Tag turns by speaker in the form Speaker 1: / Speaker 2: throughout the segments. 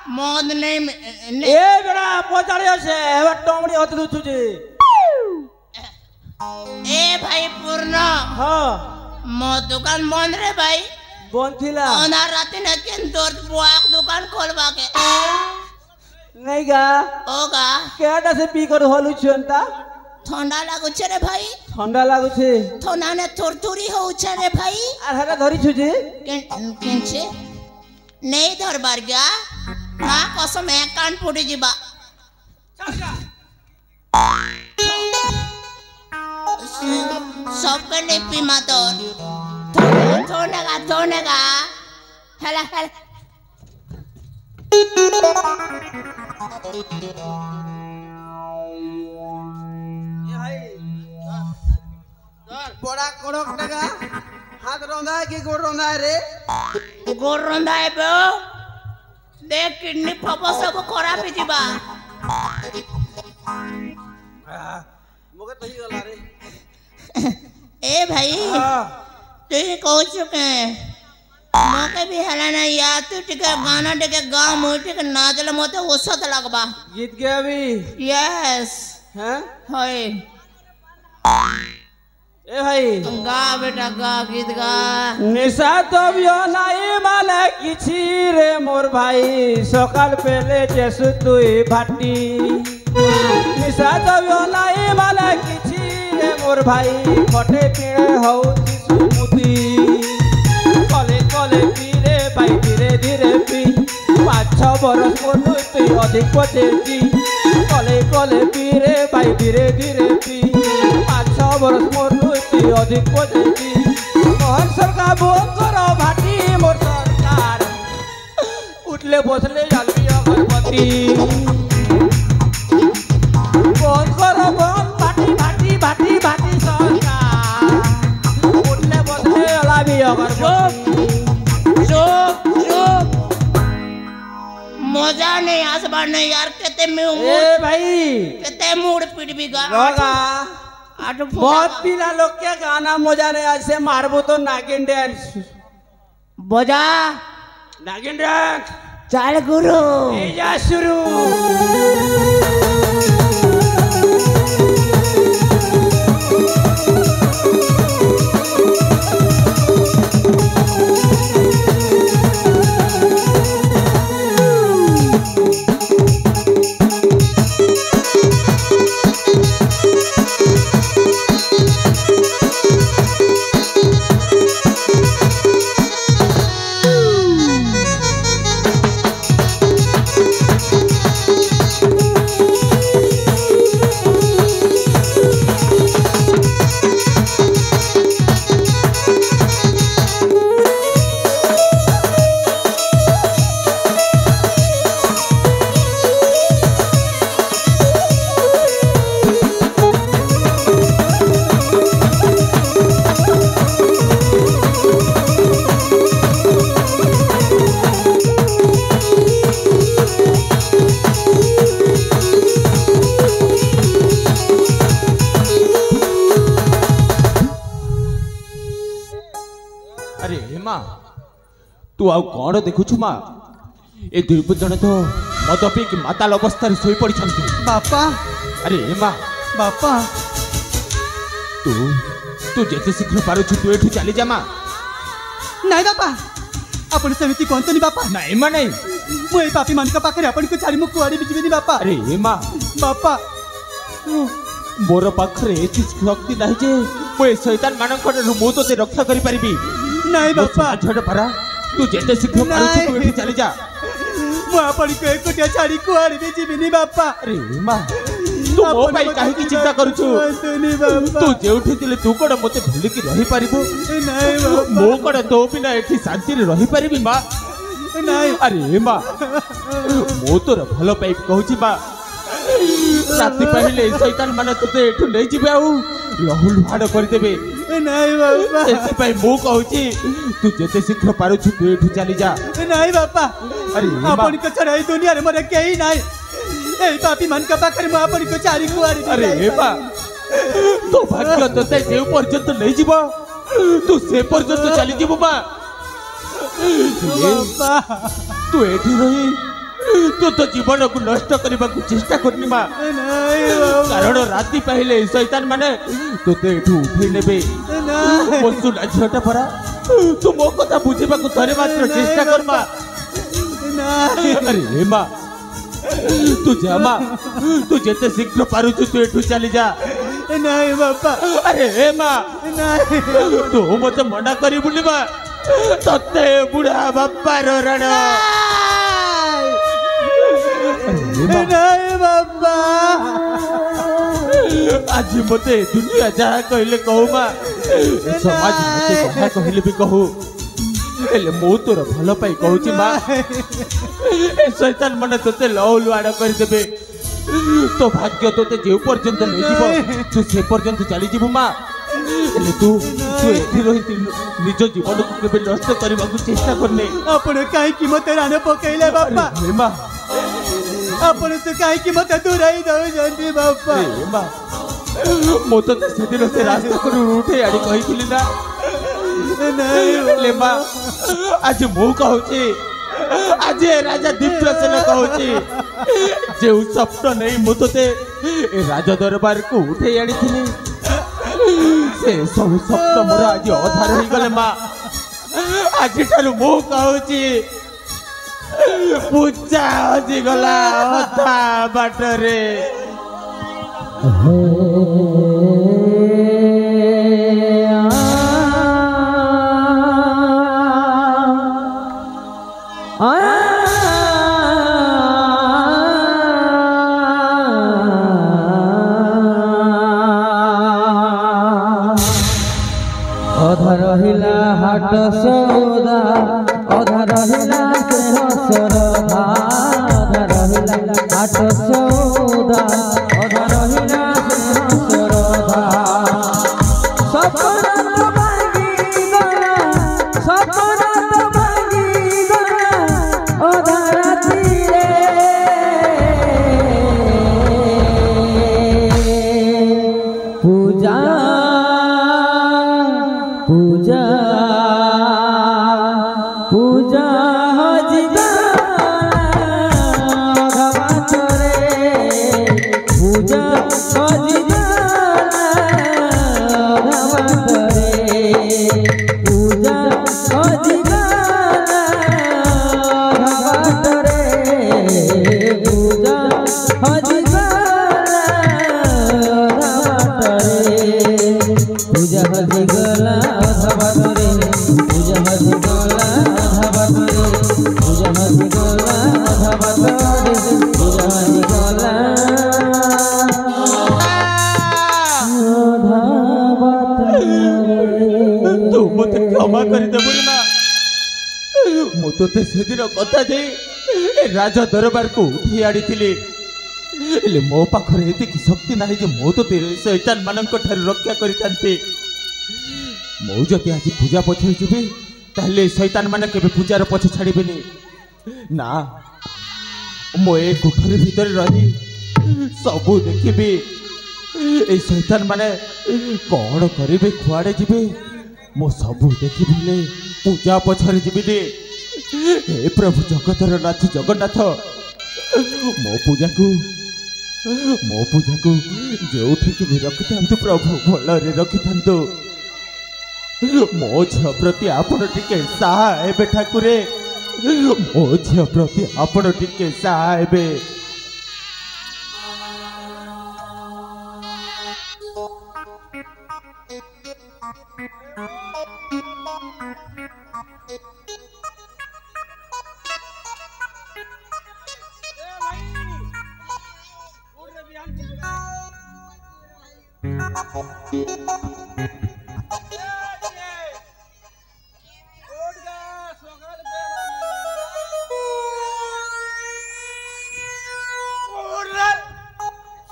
Speaker 1: मद नहीं
Speaker 2: ए बेड़ा पचाड़िया से एबा टोमड़ी हत दुछु जी
Speaker 1: ए भाई पूर्ण
Speaker 2: हां
Speaker 1: मो दुकान बंद रे भाई
Speaker 2: बंद थिला
Speaker 1: ओना राती ने केन तोर बुआक दुकान खोलबा के
Speaker 2: नहीं गा
Speaker 1: ओगा
Speaker 2: केडा से पी कर हलु छंता
Speaker 1: ठंडा लागु छे रे भाई
Speaker 2: ठंडा लागु छे
Speaker 1: ठंडा ने थोरथुरी हो छे रे भाई
Speaker 2: आर हरा धरी छु जी
Speaker 1: केन छे नहीं धरबार गया ना कसम है कान फुटी जीबा सब के नहीं पीमा थोड़ेगा हेला
Speaker 2: बड़ा कड़क टका हाथ रंधा है कि गोड़ रंधा है रे
Speaker 1: गोड़ रंधा है बे देख किडनी फपो सब खराब ही जीबा
Speaker 2: मगे तही गला रे
Speaker 1: ए भाई तू कह चुके मके भी हला ना यार तू टिके गाना टिके गा मु टिके नाचले मते ओसत लगबा
Speaker 2: गीत गे अभी
Speaker 1: यस
Speaker 2: हैं
Speaker 1: होय
Speaker 2: ए भाई
Speaker 1: गा बेटा गा गीत गा
Speaker 2: निशा तबियो नाई माने किछि रे मोर भाई सकाल पेले जेसु तुई भाटी निशा तबियो नाई माने किछि रे मोर भाई फटे पिणे हौ सुमुती कले कले पी रे भाई धीरे धीरे पी 5-6 बरस मोनु तुई अधिक पचेची कले कले पी रे भाई धीरे धीरे पी 5-6 बरस मोनु तुई अधिक पचेची मोहन सरकार बोल करो भाटी मोर सरकार उठले बसले जालवी अगरबत्ती बोल करो बोल भाटी भाटी भाटी भाटी सरकार उठले बसले जालवी अगरबत्ती
Speaker 1: मजा नहीं आसबार नहीं यार कहते मैं
Speaker 2: ए भाई
Speaker 1: कहते मूड पीट भी गा
Speaker 2: लगा बहुत पीला लोग क्या गाना मजा नहीं आज से मारबो तो नागिन डांस
Speaker 1: बजा
Speaker 2: नागिन डांस
Speaker 1: चल गुरु
Speaker 2: जा शुरू तू आउ कौन देखुछु माँ ए दुई जन तो मद पीक माताल अवस्था शोई पड़ी
Speaker 3: बापा
Speaker 2: अरे माँ
Speaker 3: बापा
Speaker 2: तू तू जिते शीघ्र पारुछु तू एठू चली जा माँ
Speaker 3: नहीं बापा अपन सेमिति कहतनी बापा
Speaker 2: नहीं माँ नहीं
Speaker 3: मु ए पापी मान का पाखरे अपन को छाड़ी मु कुआड़ी बिजबेनी बापा
Speaker 2: अरे माँ
Speaker 3: बापा
Speaker 2: मोर पाखरे एति शक्ति नाही जे मु ए शैतान मानकर मु तोते रक्षा करि परिबी
Speaker 3: नहीं बापा
Speaker 2: छोड़ परा तू जेते शीघ्र पारुछु तू एठू चली जा
Speaker 3: मु अपन को एकोटिया छाड़ी कुआड़ी बिजबेनी बापा
Speaker 2: अरे माँ तू मो पाई काहे की चिंता करूछु तू जेउठी दिले तू कोड मते भूली की रही पारिबो
Speaker 3: नहीं बापा
Speaker 2: मो कोड तो बिना एठी शांति रे रही पारिबी माँ
Speaker 3: नहीं
Speaker 2: अरे माँ मो तोर भलो पाई कहूची माँ राति पहले शैतान माने तोते एठू नै जिबे आउ लहु लुहाड़ कर देबे
Speaker 3: नहीं बापा
Speaker 2: एसे पाई मो कहूची तू जेते शीघ्र पारुछु तू एठू चली जा
Speaker 3: नहीं बापा
Speaker 2: अरे
Speaker 3: अपन को छड़ाई दुनिया रे मरे केही नहीं ए पापी मन का पाखरे मु अपन को चारी कुआरी
Speaker 2: अरे बा तो भाग्य तोते जेउ पर्यंत नै जिवो तू से पर्यंत चली जिवो बा
Speaker 3: बापा
Speaker 2: तू एठी रही तू तो जीवन को नष्ट करने को चेष्टा करनी माँ कारण राति पहले शैतान माने तोते एठू उठे नेबे सुना झीटा परा तू मो कथा बुझा थरे मात्र चेष्टा कर माँ अरे हे माँ तू जा माँ तू जिते शीघ्र पारू तू एठू चली जा
Speaker 3: नहीं बापा
Speaker 2: अरे हे माँ तू मत मना करी बुली माँ तते बुढ़ा बापा रण
Speaker 3: नहीं बापा
Speaker 2: आज मते दुनिया जहाँ कहले कहू माँ समाज मते जहाँ कहले भी कहू हेले मो तोर भल पाई कहूची माँ शैतान मन तोते लौ लुआड़ कर देबे तो भाग्य तोते जे पर्यंत नहीं जीव तू से पर्यंत चली जीवु माँ हेले तू एठी रही निज जीवन को केबे नष्ट करबा को चेष्टा करने
Speaker 3: आपण काई की मते राणे पकैले बापा
Speaker 2: हे माँ
Speaker 3: आपण तो काई की मते दूर ही दउ जंती बापा
Speaker 2: हे माँ मो तो से दिन से रास्ता कर उठे आड़ी कहिथिली ना ले माँ आज मु कहूची आज राजा दिव्यसेन कहूची जे स्वप्न नहीं मु तोते राजा दरबार को उठे आनी थी से सब स्वप्न मोर आज अधा रही गले माँ आज ठारू मु कहूची पूजा हजी गला अधा बाटरे
Speaker 4: अधा रहिला हाट सौदा अधा रहिला सरधा अधा रहिला हाट सौदा अधा रहिला सरधा सपना तो भागी गला सपना तो भागी गला अधा राती रे पूजा पूजा पूजा हजी पूजा हजी पूजा हजी पूजा हजी पूजा हजी गला अधा बाटरे पूजा हजी गला अधा बाटरे पूजा हजी गला अधा बाटरे पूजा हजी गला अधा बाटरे
Speaker 2: तू मते क्षमा कर दे बोली माँ मु तोते से दिन कथा दे राजा दरबार को उठी आड़ी थिली हेले मो पाखरे एतिकी शक्ति नाही जे मो तो शैतान मानक ठार रक्षा करितांते मो जति आज पूजा पछे जिबे ताले शैतान माने केबे पूजार पछे छाड़िबेनी ना मो ए कोठरी भीतर रही सबू देखिबे ए शैतान माने कौन करिबे खुआड़े जिबे मो सबू देखिबे पूजा पछरे जिबे हे प्रभु जगतर नाथ जगन्नाथ मो पूजा को जो भी रखि था प्रभु भल रखि था मो झ प्रति आपण टिके सहाय ठाकुरे मो झ प्रति आपण टिके सहाय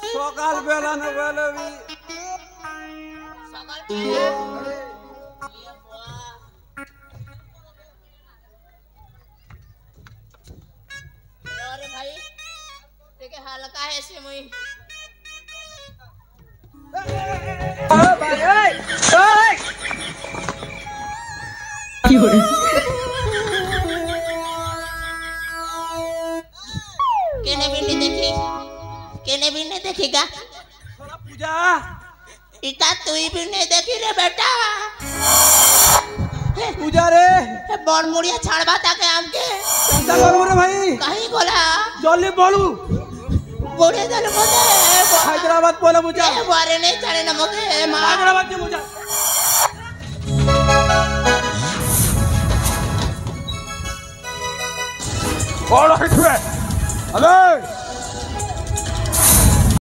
Speaker 5: सकाल बेला न बेला भी
Speaker 1: अरे भाई टिके हल्का है से मुई केने भी नहीं देखिगा
Speaker 5: पूजा
Speaker 1: इता तू भी नहीं देखी रे बेटा
Speaker 5: पूजा रे
Speaker 1: बड़ मुड़िया छाड़बा ताके हमके
Speaker 5: चिंता करो रे भाई
Speaker 1: कहीं बोला
Speaker 5: जल्दी बोलू
Speaker 1: बुढ़े दल मोदे
Speaker 5: हैदराबाद बोला पूजा
Speaker 1: बारे नहीं चले न मोके मां
Speaker 5: हैदराबाद के पूजा
Speaker 6: All right, अबे